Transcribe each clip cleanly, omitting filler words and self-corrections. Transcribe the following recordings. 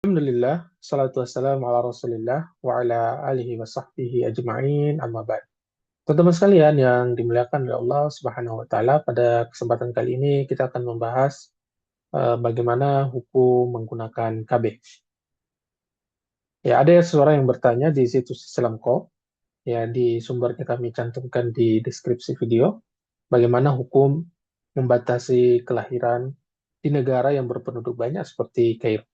Alhamdulillah, salatu wassalamu ala rasulillah wa ala alihi wa sahbihi ajma'in amma ba'd. Teman-teman sekalian yang dimuliakan oleh Allah Subhanahu wa taala, pada kesempatan kali ini kita akan membahas bagaimana hukum menggunakan KB. Ya, ada seseorang yang bertanya di situs Islamco, ya di sumbernya kami cantumkan di deskripsi video, bagaimana hukum membatasi kelahiran di negara yang berpenduduk banyak seperti Kairo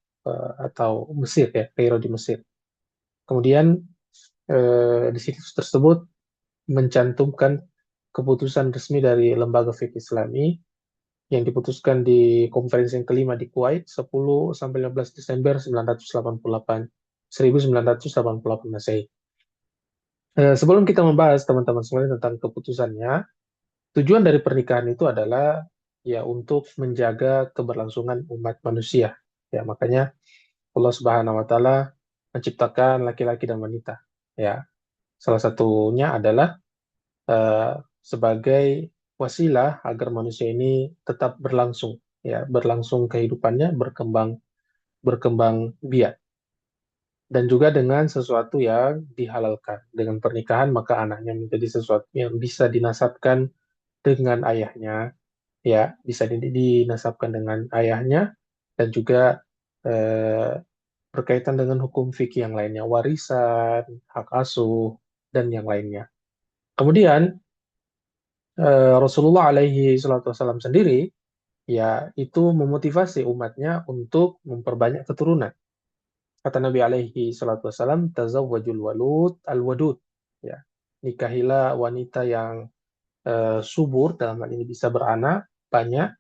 atau Mesir ya, Kairo di Mesir. Kemudian di situs tersebut mencantumkan keputusan resmi dari Lembaga Fikih Islami yang diputuskan di konferensi yang kelima di Kuwait 10 sampai 15 Desember 1988 Masehi. Sebelum kita membahas teman-teman sekalian tentang keputusannya, tujuan dari pernikahan itu adalah ya untuk menjaga keberlangsungan umat manusia. Ya, makanya Allah Subhanahu wa taala menciptakan laki-laki dan wanita. Ya, salah satunya adalah sebagai wasilah agar manusia ini tetap berlangsung, ya, berlangsung kehidupannya, berkembang berkembang biak. Dan juga dengan sesuatu yang dihalalkan. Dengan pernikahan, maka anaknya menjadi sesuatu yang bisa dinasabkan dengan ayahnya, ya, bisa dinasabkan dengan ayahnya, dan juga eh, berkaitan dengan hukum fikih yang lainnya, warisan, hak asuh, dan yang lainnya. Kemudian Rasulullah alaihi salatu wasallam sendiri ya itu memotivasi umatnya untuk memperbanyak keturunan. Kata Nabi alaihi salatu wasallam, tazawwajul walud al-wadud. Ya, nikahilah wanita yang subur, dalam hal ini bisa beranak banyak,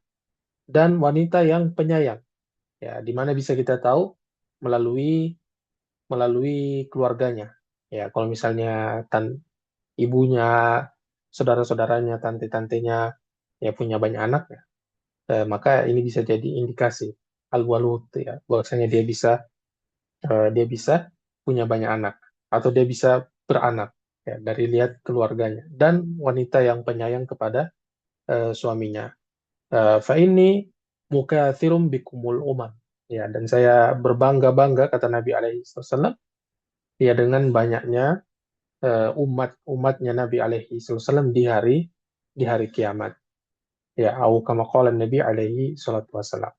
dan wanita yang penyayang. Ya, di mana bisa kita tahu melalui melalui keluarganya. Ya, kalau misalnya ibunya, saudara-saudaranya, tante-tantenya ya punya banyak anak, ya, maka ini bisa jadi indikasi al-walud, ya, bahwasanya dia bisa punya banyak anak atau dia bisa beranak, ya, dari lihat keluarganya, dan wanita yang penyayang kepada suaminya. Fa ini mukatsirum bikumul umam, ya, dan saya berbangga-bangga, kata Nabi alaihi wasallam, ya, dengan banyaknya umatnya Nabi alaihi wasallam di hari kiamat, ya, au kama qala Nabi alaihi salatu wasallam.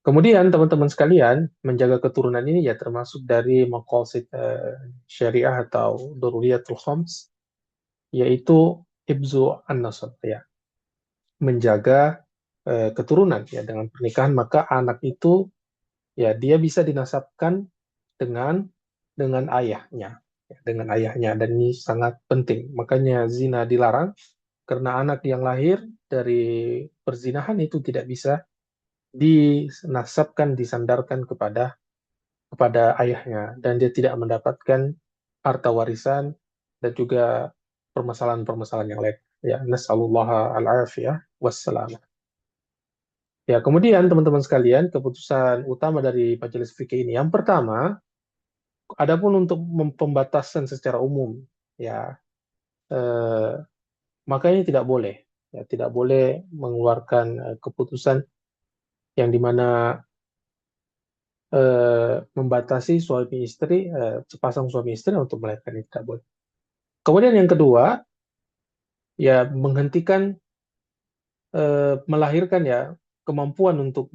Kemudian teman-teman sekalian, menjaga keturunan ini ya termasuk dari maqasid syariah atau daruriyatul khams, yaitu hibzu an-nasab, ya, menjaga keturunan, ya, dengan pernikahan maka anak itu ya dia bisa dinasabkan dengan ayahnya, ya, dengan ayahnya, dan ini sangat penting. Makanya zina dilarang karena anak yang lahir dari perzinahan itu tidak bisa dinasabkan, disandarkan kepada ayahnya, dan dia tidak mendapatkan harta warisan dan juga permasalahan-permasalahan yang lain. Ya, nasallallahu al-afiyah wassalam. Ya, kemudian teman-teman sekalian, keputusan utama dari majelis fikih ini, yang pertama, adapun untuk pembatasan secara umum, ya, eh, maka ini tidak boleh, ya, tidak boleh mengeluarkan keputusan yang dimana membatasi suami istri, sepasang suami istri untuk melahirkan, ini tidak boleh. Kemudian yang kedua, ya, menghentikan melahirkan, ya, kemampuan untuk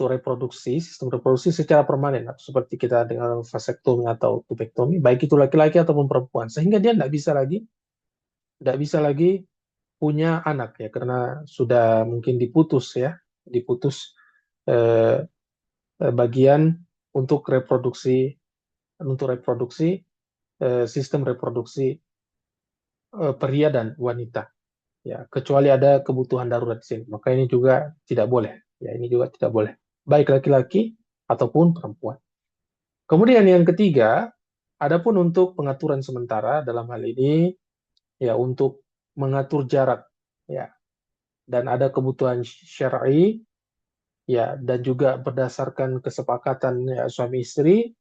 reproduksi, sistem reproduksi secara permanen, atau seperti kita dengan vasektomi atau tubektomi, baik itu laki-laki ataupun perempuan, sehingga dia tidak bisa lagi punya anak, ya, karena sudah mungkin diputus eh, bagian untuk reproduksi sistem reproduksi pria dan wanita, ya, kecuali ada kebutuhan darurat di sini, maka ini juga tidak boleh, ya, ini juga tidak boleh, baik laki-laki ataupun perempuan. Kemudian yang ketiga, adapun untuk pengaturan sementara dalam hal ini, ya, untuk mengatur jarak, ya, dan ada kebutuhan syar'i, ya, dan juga berdasarkan kesepakatan, ya, suami istri,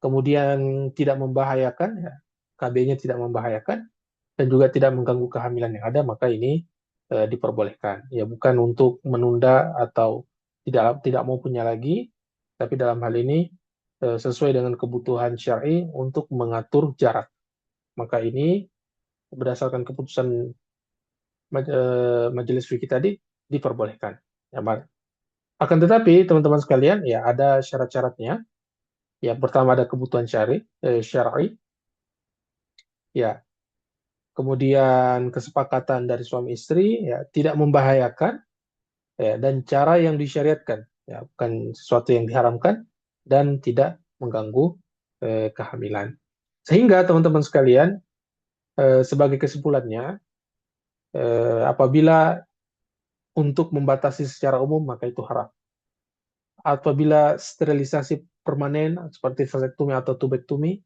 kemudian tidak membahayakan, ya, KB-nya tidak membahayakan dan juga tidak mengganggu kehamilan yang ada, maka ini diperbolehkan, ya, bukan untuk menunda atau tidak tidak mau punya lagi, tapi dalam hal ini sesuai dengan kebutuhan syar'i untuk mengatur jarak. Maka ini berdasarkan keputusan majelis fikih tadi diperbolehkan. Ya, akan tetapi teman-teman sekalian, ya ada syarat-syaratnya. Ya, pertama ada kebutuhan syar'i, ya. Kemudian kesepakatan dari suami istri, ya tidak membahayakan, ya, dan cara yang disyariatkan, ya bukan sesuatu yang diharamkan dan tidak mengganggu kehamilan. Sehingga teman-teman sekalian, sebagai kesimpulannya, apabila untuk membatasi secara umum maka itu haram. Apabila sterilisasi permanen seperti vasektomi atau tubektomi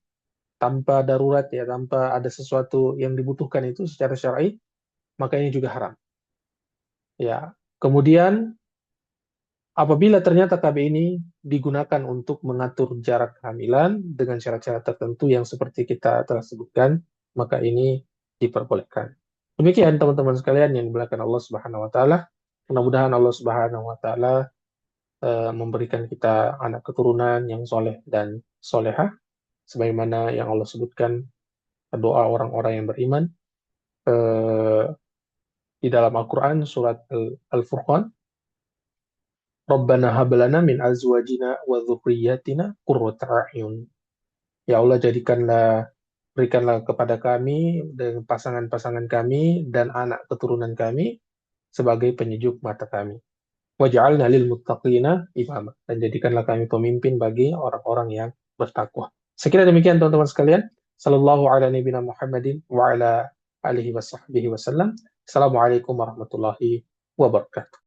tanpa darurat, ya tanpa ada sesuatu yang dibutuhkan itu secara syar'i, maka ini juga haram. Ya. Kemudian apabila ternyata KB ini digunakan untuk mengatur jarak kehamilan dengan syarat-syarat tertentu yang seperti kita telah sebutkan, maka ini diperbolehkan. Demikian teman-teman sekalian yang dimuliakan Allah Subhanahu wa taala. Mudah-mudahan Allah Subhanahu wa taala memberikan kita anak keturunan yang soleh dan solehah, sebagaimana yang Allah sebutkan doa orang-orang yang beriman eh, di dalam Al-Quran surat Al-Furqan. Rabbana hablana min azwajina wa dzurriyyatina qurrata a'yun. Ya Allah, berikanlah kepada kami dan pasangan-pasangan kami dan anak keturunan kami sebagai penyejuk mata kami. Waj'alna lil muttaqina imama, dan jadikanlah kami pemimpin bagi orang-orang yang bertakwa. Sekira demikian teman-teman sekalian. Sallallahu ala nabiyina Muhammadin wa ala alihi wa sahbihi wasallam. Assalamualaikum warahmatullahi wabarakatuh.